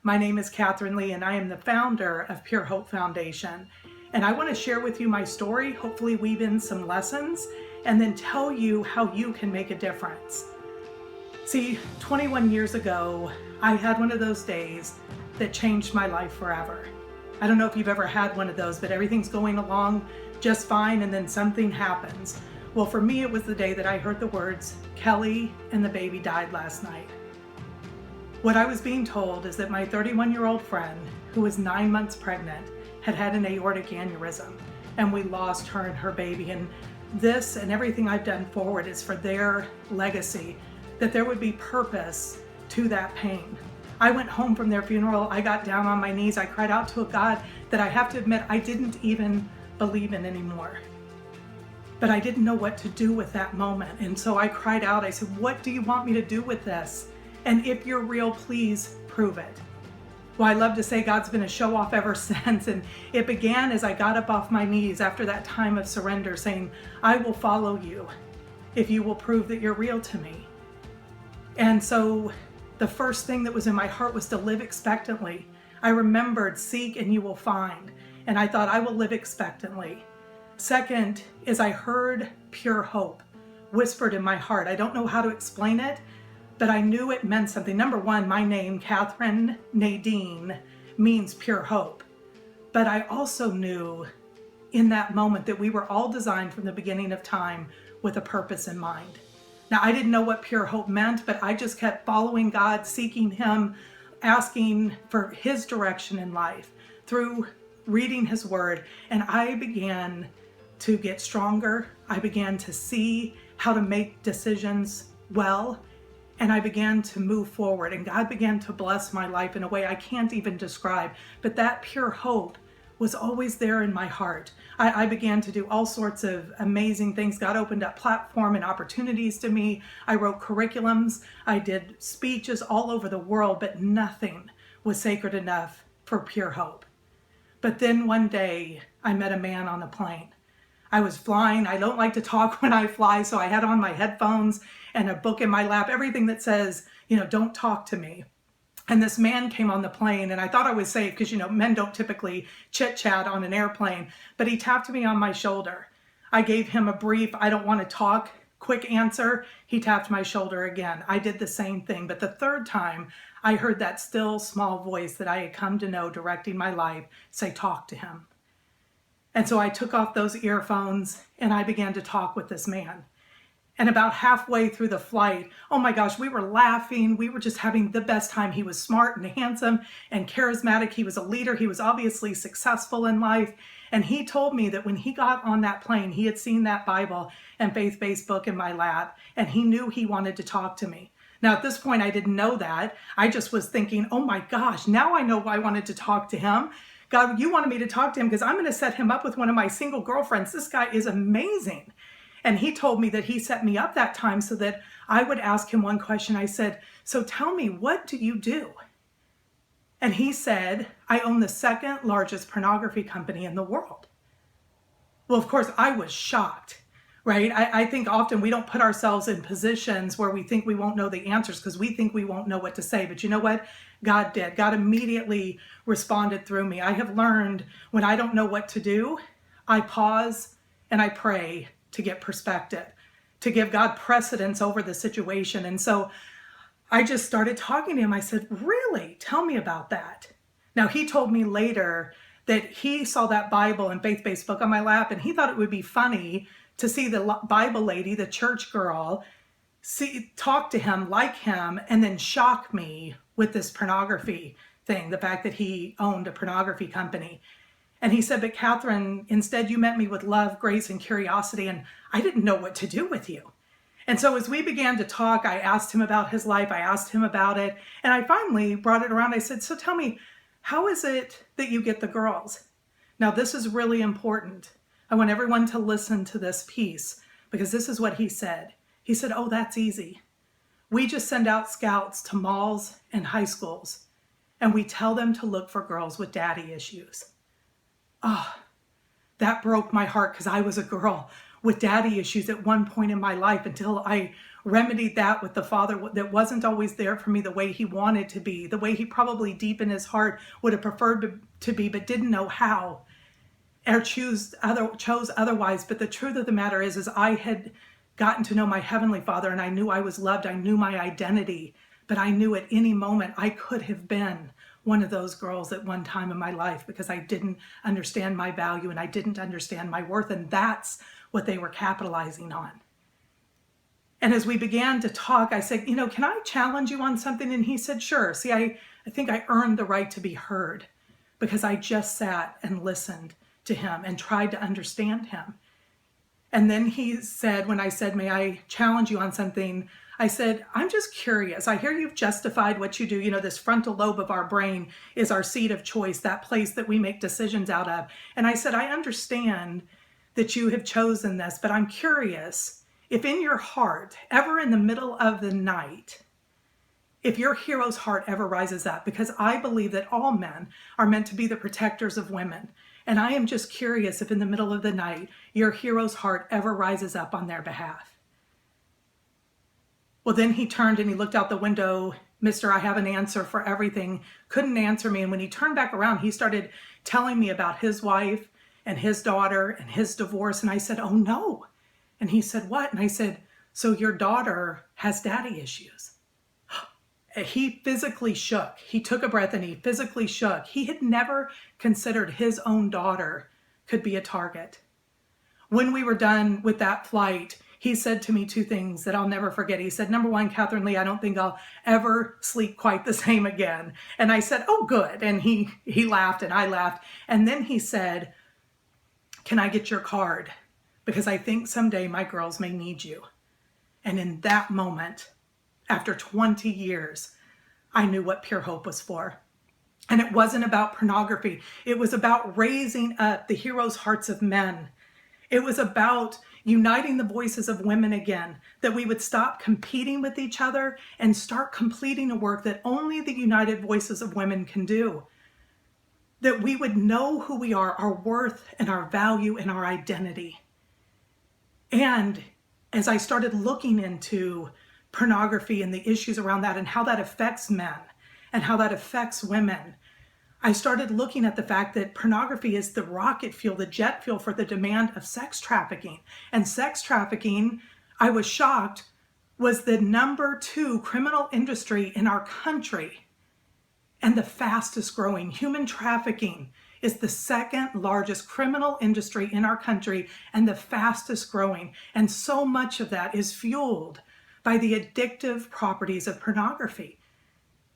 My name is Kathrine Lee, and I am the founder of Pure Hope Foundation. And I want to share with you my story, hopefully weave in some lessons, and then tell you how you can make a difference. See, 21 years ago, I had one of those days that changed my life forever. I don't know if you've ever had one of those, but everything's going along just fine, and then something happens. Well, for me, it was the day that I heard the words, "Kelly and the baby died last night." What I was being told is that my 31-year-old friend, who was 9 months pregnant, had had an aortic aneurysm, and we lost her and her baby. And this and everything I've done forward is for their legacy, that there would be purpose to that pain. I went home from their funeral, I got down on my knees, I cried out to a God that I have to admit I didn't even believe in anymore. But I didn't know what to do with that moment. And so I cried out, I said, "What do you want me to do with this? And if you're real, please prove it." Well, I love to say God's been a show off ever since. And it began as I got up off my knees after that time of surrender saying, "I will follow you if you will prove that you're real to me." And so the first thing that was in my heart was to live expectantly. I remembered, "Seek and you will find." And I thought, I will live expectantly. Second is I heard pure hope whispered in my heart. I don't know how to explain it, but I knew it meant something. Number one, my name, Kathrine Nadine, means pure hope. But I also knew in that moment that we were all designed from the beginning of time with a purpose in mind. Now, I didn't know what pure hope meant, but I just kept following God, seeking Him, asking for His direction in life through reading His Word. And I began to get stronger. I began to see how to make decisions well. And I began to move forward, and God began to bless my life in a way I can't even describe. But that pure hope was always there in my heart. I began to do all sorts of amazing things. God opened up platform and opportunities to me. I wrote curriculums. I did speeches all over the world, but nothing was sacred enough for pure hope. But then one day I met a man on a plane. I was flying. I don't like to talk when I fly, so I had on my headphones and a book in my lap, everything that says, don't talk to me. And this man came on the plane, and I thought I was safe because, men don't typically chit-chat on an airplane, but he tapped me on my shoulder. I gave him a brief, "I don't want to talk," quick answer. He tapped my shoulder again. I did the same thing, but the third time I heard that still small voice that I had come to know directing my life say, "Talk to him." And so I took off those earphones and I began to talk with this man. And about halfway through the flight, oh my gosh, we were laughing. We were just having the best time. He was smart and handsome and charismatic. He was a leader. He was obviously successful in life. And he told me that when he got on that plane, he had seen that Bible and faith-based book in my lap, and he knew he wanted to talk to me. Now, at this point, I didn't know that. I just was thinking, oh my gosh, now I know why I wanted to talk to him. God, you wanted me to talk to him because I'm going to set him up with one of my single girlfriends. This guy is amazing. And he told me that he set me up that time so that I would ask him one question. I said, "So tell me, what do you do?" And he said, "I own the second largest pornography company in the world." Well, of course, I was shocked, right? I think often we don't put ourselves in positions where we think we won't know the answers because we think we won't know what to say. But you know what? God did. God immediately responded through me. I have learned when I don't know what to do, I pause and I pray to get perspective, to give God precedence over the situation. And so I just started talking to him. I said, "Really? Tell me about that." Now, he told me later that he saw that Bible and faith-based book on my lap, and he thought it would be funny to see the Bible lady, the church girl, talk to him, like him, and then shock me with this pornography thing, the fact that he owned a pornography company. And he said, "But Kathrine, instead you met me with love, grace, and curiosity, and I didn't know what to do with you." And so as we began to talk, I asked him about his life, I asked him about it, and I finally brought it around. I said, "So tell me, how is it that you get the girls?" Now, this is really important. I want everyone to listen to this piece because this is what he said. He said, "Oh, that's easy. We just send out scouts to malls and high schools, and we tell them to look for girls with daddy issues." Oh, that broke my heart because I was a girl with daddy issues at one point in my life until I remedied that with the father that wasn't always there for me the way he wanted to be, the way he probably deep in his heart would have preferred to be, but didn't know how, or chose otherwise. But the truth of the matter is I had gotten to know my Heavenly Father, and I knew I was loved. I knew my identity, but I knew at any moment I could have been one of those girls at one time in my life, because I didn't understand my value and I didn't understand my worth. And that's what they were capitalizing on. And as we began to talk, I said, can I challenge you on something? And he said, sure. See, I think I earned the right to be heard, because I just sat and listened to him and tried to understand him. And then he said, when I said, may I challenge you on something? I said, I'm just curious. I hear you've justified what you do. This frontal lobe of our brain is our seat of choice, that place that we make decisions out of. And I said, I understand that you have chosen this, but I'm curious if in your heart, ever in the middle of the night, if your hero's heart ever rises up, because I believe that all men are meant to be the protectors of women. And I am just curious if in the middle of the night, your hero's heart ever rises up on their behalf. Well, then he turned and he looked out the window. Mister, I have an answer for everything. Couldn't answer me. And when he turned back around, he started telling me about his wife and his daughter and his divorce. And I said, oh no. And he said, what? And I said, so your daughter has daddy issues. He physically shook. He took a breath and he physically shook. He had never considered his own daughter could be a target. When we were done with that flight, he said to me two things that I'll never forget. He said, number one, Kathrine Lee, I don't think I'll ever sleep quite the same again. And I said, oh, good. And he laughed and I laughed. And then he said, can I get your card? Because I think someday my girls may need you. And in that moment, after 20 years, I knew what Pure Hope was for. And it wasn't about pornography. It was about raising up the heroes' hearts of men. It was about uniting the voices of women again, that we would stop competing with each other and start completing a work that only the united voices of women can do. That we would know who we are, our worth and our value and our identity. And as I started looking into pornography and the issues around that and how that affects men and how that affects women, I started looking at the fact that pornography is the rocket fuel, the jet fuel for the demand of sex trafficking. And sex trafficking, I was shocked, was the number 2 criminal industry in our country and the fastest growing. Human trafficking is the second largest criminal industry in our country and the fastest growing. And so much of that is fueled by the addictive properties of pornography.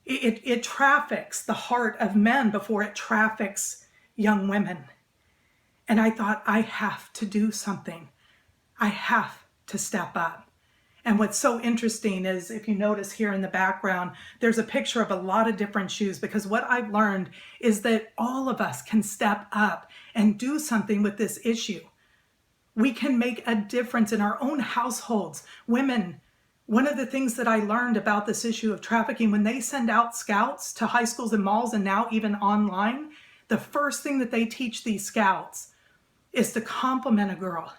It traffics the heart of men before it traffics young women. And I thought, I have to do something. I have to step up. And what's so interesting is, if you notice here in the background, there's a picture of a lot of different shoes, because what I've learned is that all of us can step up and do something with this issue. We can make a difference in our own households. Women, one of the things that I learned about this issue of trafficking, when they send out scouts to high schools and malls and now even online, the first thing that they teach these scouts is to compliment a girl.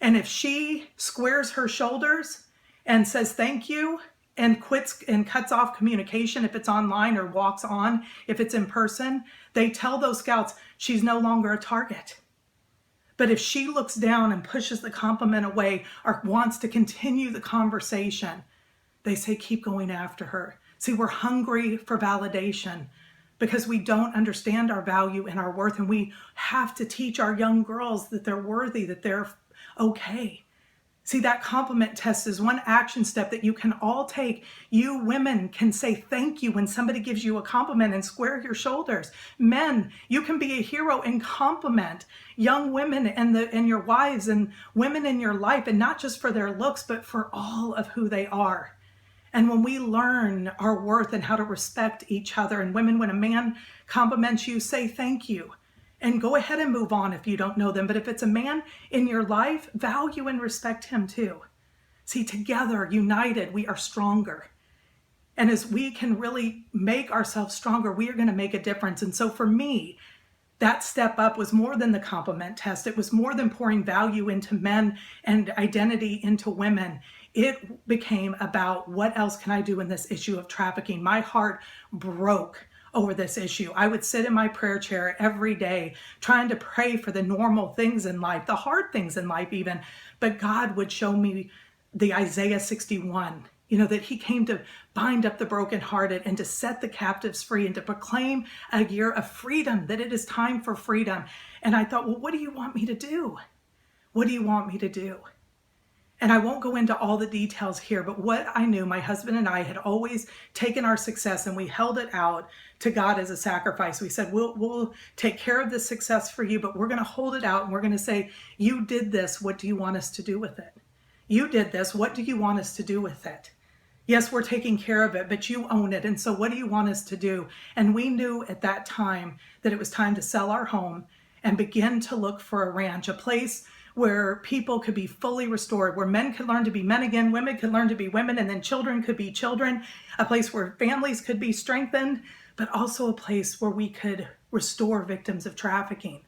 And if she squares her shoulders and says thank you and quits and cuts off communication if it's online, or walks on if it's in person, they tell those scouts she's no longer a target. But if she looks down and pushes the compliment away or wants to continue the conversation, they say, keep going after her. See, we're hungry for validation because we don't understand our value and our worth. And we have to teach our young girls that they're worthy, that they're okay. See, that compliment test is one action step that you can all take. You women can say thank you when somebody gives you a compliment and square your shoulders. Men, you can be a hero and compliment young women and your wives and women in your life, and not just for their looks, but for all of who they are. And when we learn our worth and how to respect each other, and women, when a man compliments you, say thank you. And go ahead and move on if you don't know them. But if it's a man in your life, value and respect him too. See, together, united, we are stronger. And as we can really make ourselves stronger, we are going to make a difference. And so for me, that step up was more than the compliment test. It was more than pouring value into men and identity into women. It became about what else can I do in this issue of trafficking. My heart broke over this issue. I would sit in my prayer chair every day trying to pray for the normal things in life, the hard things in life even, but God would show me the Isaiah 61, that he came to bind up the brokenhearted and to set the captives free and to proclaim a year of freedom, that it is time for freedom. And I thought, well, what do you want me to do? What do you want me to do? And I won't go into all the details here, but what I knew, my husband and I had always taken our success and we held it out to God as a sacrifice. We said, we'll take care of this success for you, but we're going to hold it out and we're going to say, you did this. What do you want us to do with it? You did this. What do you want us to do with it? Yes, we're taking care of it, but you own it. And so what do you want us to do? And we knew at that time that it was time to sell our home and begin to look for a ranch, a place where people could be fully restored, where men could learn to be men again, women could learn to be women, and then children could be children, a place where families could be strengthened, but also a place where we could restore victims of trafficking.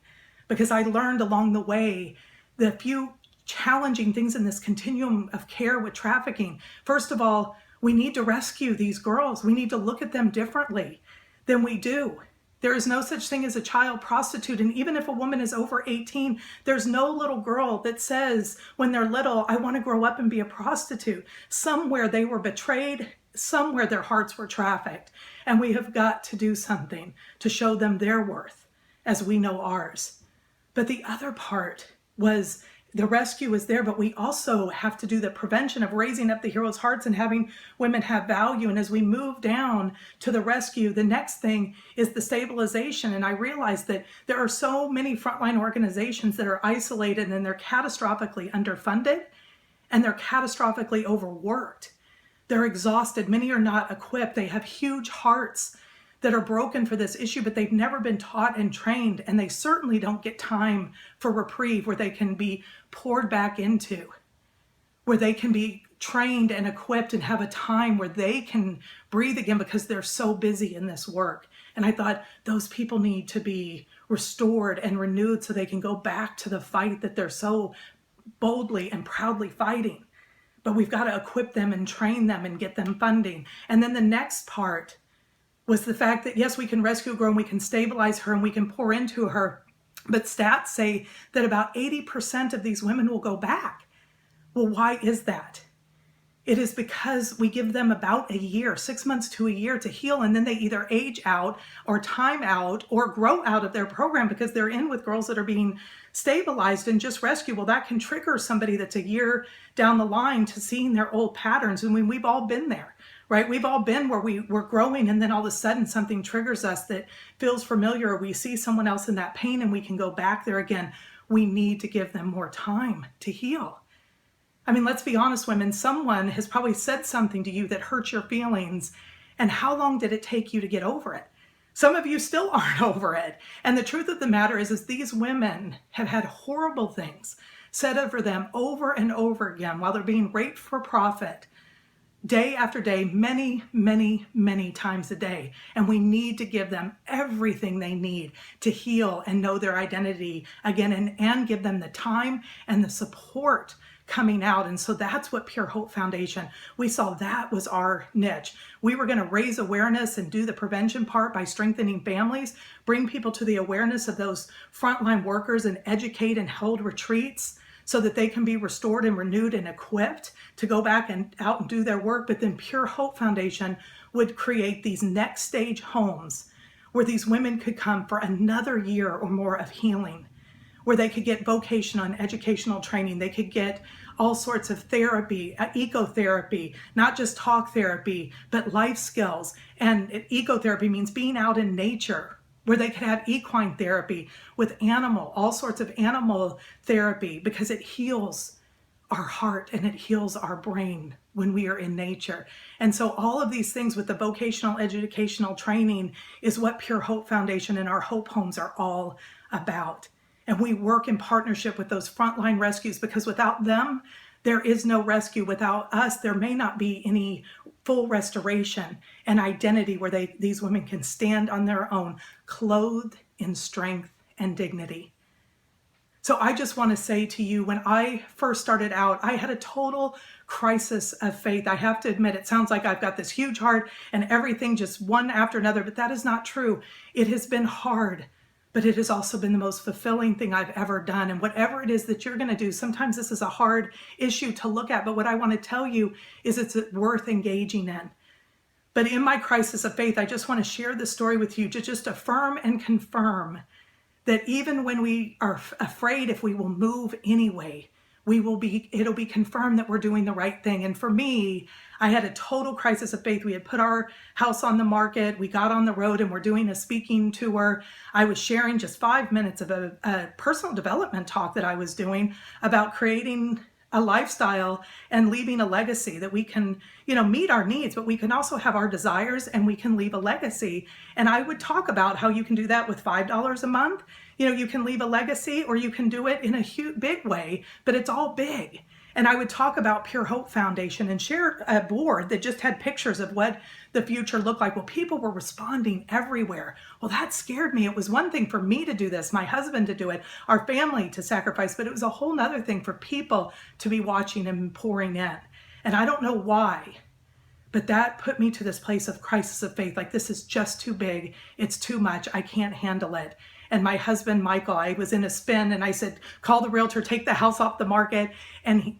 Because I learned along the way the few challenging things in this continuum of care with trafficking. First of all, we need to rescue these girls. We need to look at them differently than we do. There is no such thing as a child prostitute. And even if a woman is over 18, there's no little girl that says when they're little, I want to grow up and be a prostitute. Somewhere they were betrayed, somewhere their hearts were trafficked. And we have got to do something to show them their worth as we know ours. But the other part was the rescue is there, but we also have to do the prevention of raising up the heroes' hearts and having women have value. And as we move down to the rescue, the next thing is the stabilization. And I realized that there are so many frontline organizations that are isolated and they're catastrophically underfunded and they're catastrophically overworked. They're exhausted. Many are not equipped. They have huge hearts that are broken for this issue, but they've never been taught and trained, and they certainly don't get time for reprieve where they can be poured back into, where they can be trained and equipped and have a time where they can breathe again because they're so busy in this work. And I thought those people need to be restored and renewed so they can go back to the fight that they're so boldly and proudly fighting. But we've got to equip them and train them and get them funding. And then the next part was the fact that, yes, we can rescue a girl and we can stabilize her and we can pour into her. But stats say that about 80% of these women will go back. Well, why is that? It is because we give them about a year, 6 months to a year to heal, and then they either age out or time out or grow out of their program because they're in with girls that are being stabilized and just rescued. Well, that can trigger somebody that's a year down the line to seeing their old patterns. And we've all been there, right? We've all been where we're growing and then all of a sudden something triggers us that feels familiar. We see someone else in that pain and we can go back there again. We need to give them more time to heal. I mean, let's be honest, women, someone has probably said something to you that hurt your feelings. And how long did it take you to get over it? Some of you still aren't over it. And the truth of the matter is these women have had horrible things said over them over and over again while they're being raped for profit, day after day, many, many, many times a day. And we need to give them everything they need to heal and know their identity again and give them the time and the support coming out. And so that's what Pure Hope Foundation, we saw that was our niche. We were going to raise awareness and do the prevention part by strengthening families, bring people to the awareness of those frontline workers and educate and hold retreats so that they can be restored and renewed and equipped to go back and out and do their work. But then Pure Hope Foundation would create these next stage homes where these women could come for another year or more of healing, where they could get vocational and educational training. They could get all sorts of therapy, ecotherapy, not just talk therapy, but life skills. And ecotherapy means being out in nature, where they could have equine therapy with all sorts of animal therapy, because it heals our heart and it heals our brain when we are in nature. And so all of these things with the vocational educational training is what Pure Hope Foundation and our Hope Homes are all about. And we work in partnership with those frontline rescues, because without them, there is no rescue. Without us, there may not be any full restoration and identity where these women can stand on their own, clothed in strength and dignity. So I just want to say to you, when I first started out, I had a total crisis of faith. I have to admit, it sounds like I've got this huge heart and everything just one after another, but that is not true. It has been hard, but it has also been the most fulfilling thing I've ever done. And whatever it is that you're going to do, sometimes this is a hard issue to look at, but what I want to tell you is it's worth engaging in. But in my crisis of faith, I just want to share this story with you to just affirm and confirm that even when we are afraid if we will move anyway, it'll be confirmed that we're doing the right thing. And for me, I had a total crisis of faith. We had put our house on the market. We got on the road and we're doing a speaking tour. I was sharing just 5 minutes of a personal development talk that I was doing about creating a lifestyle and leaving a legacy that we can, meet our needs, but we can also have our desires and we can leave a legacy. And I would talk about how you can do that with $5 a month. You can leave a legacy, or you can do it in a huge, big way, but it's all big. And I would talk about Pure Hope Foundation and share a board that just had pictures of what the future looked like. Well, people were responding everywhere. Well, that scared me. It was one thing for me to do this, my husband to do it, our family to sacrifice, but it was a whole nother thing for people to be watching and pouring in. And I don't know why, but that put me to this place of crisis of faith. Like, this is just too big. It's too much. I can't handle it. And my husband, Michael, I was in a spin and I said, call the realtor, take the house off the market. And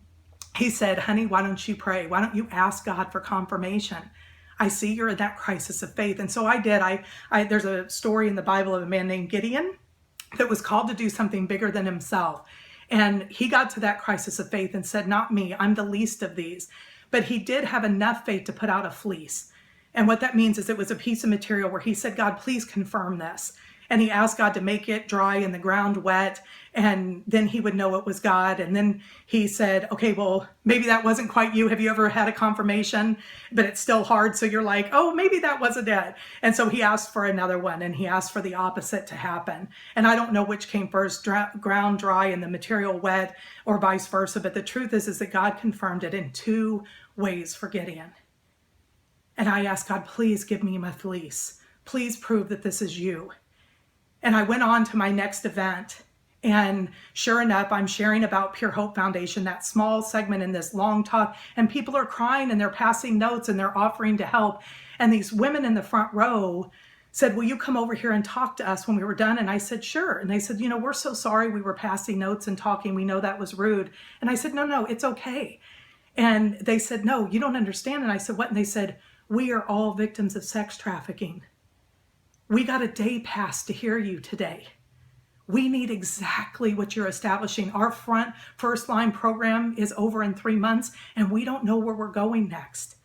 he said, honey, why don't you pray? Why don't you ask God for confirmation? I see you're in that crisis of faith. And so I did. There's a story in the Bible of a man named Gideon that was called to do something bigger than himself. And he got to that crisis of faith and said, not me, I'm the least of these. But he did have enough faith to put out a fleece. And what that means is it was a piece of material where he said, God, please confirm this. And he asked God to make it dry and the ground wet, and then he would know it was God. And then he said, okay, well, maybe that wasn't quite you. Have you ever had a confirmation, but it's still hard? So you're like, oh, maybe that wasn't it. And so he asked for another one, and he asked for the opposite to happen. And I don't know which came first, ground dry and the material wet, or vice versa. But the truth is that God confirmed it in two ways for Gideon. And I asked God, please give me my fleece. Please prove that this is you. And I went on to my next event, and sure enough, I'm sharing about Pure Hope Foundation, that small segment in this long talk, and people are crying and they're passing notes and they're offering to help. And these women in the front row said, will you come over here and talk to us when we were done? And I said, sure. And they said, we're so sorry we were passing notes and talking. We know that was rude. And I said, no, it's okay. And they said, no, you don't understand. And I said, what? And they said, we are all victims of sex trafficking. We got a day pass to hear you today. We need exactly what you're establishing. Our first line program is over in 3 months, and we don't know where we're going next.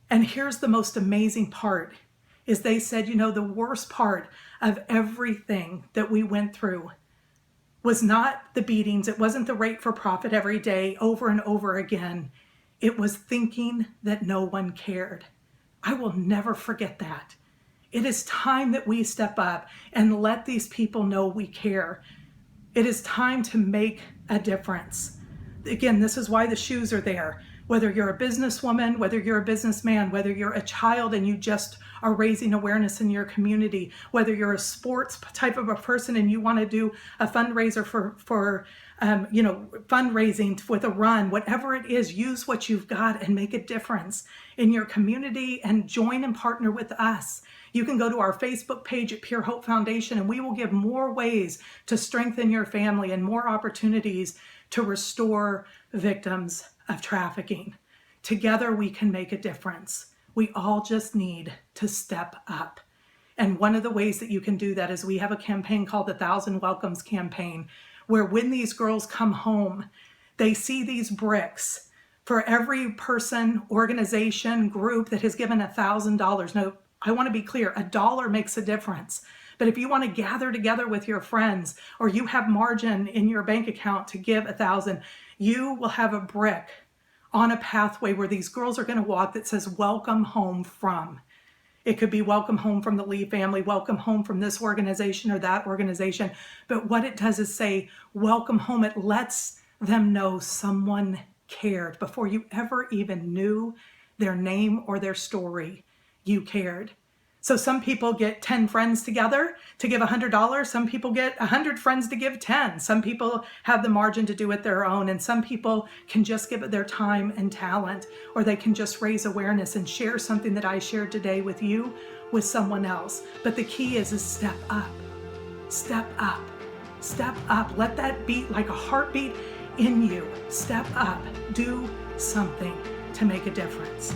And here's the most amazing part, is they said, the worst part of everything that we went through was not the beatings. It wasn't the rape for profit every day over and over again. It was thinking that no one cared. I will never forget that. It is time that we step up and let these people know we care. It is time to make a difference. Again, this is why the shoes are there. Whether you're a businesswoman, whether you're a businessman, whether you're a child and you just are raising awareness in your community, whether you're a sports type of a person and you want to do a fundraiser for fundraising with a run, whatever it is, use what you've got and make a difference in your community and join and partner with us. You can go to our Facebook page at Pure Hope Foundation, and we will give more ways to strengthen your family and more opportunities to restore victims of trafficking. Together, we can make a difference. We all just need to step up. And one of the ways that you can do that is we have a campaign called the 1,000 Welcomes Campaign, where when these girls come home, they see these bricks. For every person, organization, group that has given $1,000. Now, I want to be clear, $1 makes a difference. But if you want to gather together with your friends, or you have margin in your bank account to give $1,000, you will have a brick on a pathway where these girls are going to walk that says, welcome home from. It could be welcome home from the Lee family, welcome home from this organization or that organization. But what it does is say, welcome home. It lets them know someone cared before you ever even knew their name or their story. You cared. So some people get 10 friends together to give $100. Some people get 100 friends to give 10. Some people have the margin to do it their own. And some people can just give it their time and talent, or they can just raise awareness and share something that I shared today with you with someone else. But the key is step up, step up, step up. Let that beat like a heartbeat in you. Step up, do something to make a difference.